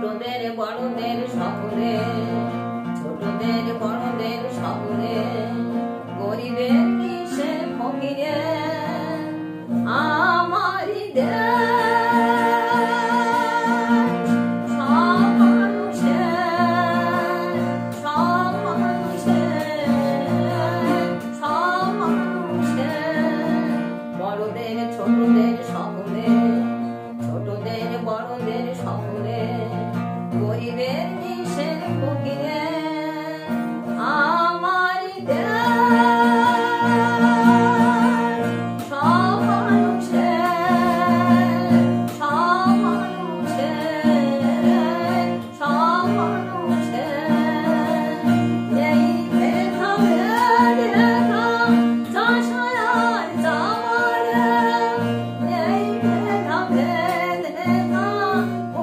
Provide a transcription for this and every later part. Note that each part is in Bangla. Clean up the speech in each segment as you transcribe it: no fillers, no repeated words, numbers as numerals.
ছোটদের বড়দের সকলে, ছোটদের বড়দের সকলে, গরিবের কিসে ফকিরে আমারই দেশ। সব মানুষের, সব মানুষের, সব মানুষের, বড়দের ছোটদের সকলে, ছোটদের বড়দের সকলে, গরিবের কিসের ফকিরে আমারই দেশ। সব মানুষের, সব মানুষের, সব মানুষের, নেই ভেদাভেদ রেখা চাষার আর চামারে, নেই ভেদাভেদ রেখা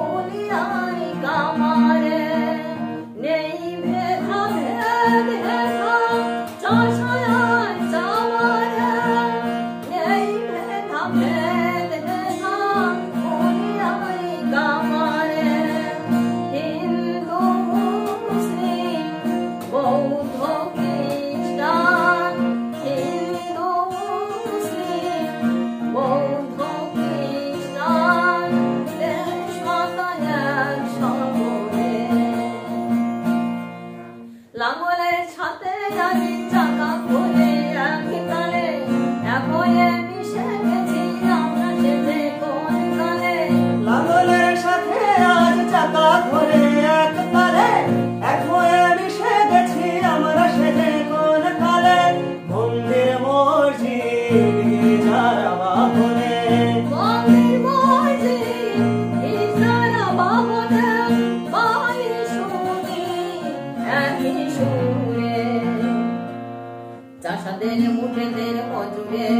উলিয়াই কামারে, নেই ভেদাভেদ রেখা চাষার আর চামারে, নেই ভেদাভেদ রেখা উলিয়াই কামারে। হিন্দু মুসলিম বৌদ্ধ খ্রিস্টান, হিন্দু মুসলিম বৌদ্ধ খ্রিস্টান, দেশ মাতা এক সকলে। লাঙ্গলের সাথে আজি চাকা ঘোরে এক তালে, এক হয়ে মিশে গেছি আমরা সেজে কোন কালে। লাঙ্গলের সাথে আজ চাকা ঘোরে এক তালে, এক হয়ে মিশে গেছি আমরা সেজে কোন কালে। মন্দির মসজিদ গির্জার বাহনে, মন্দির মসজিদ গির্জার বাহনে, বাই শুনি একই সুরে। চাষাদের মুঠেদের মজুরে,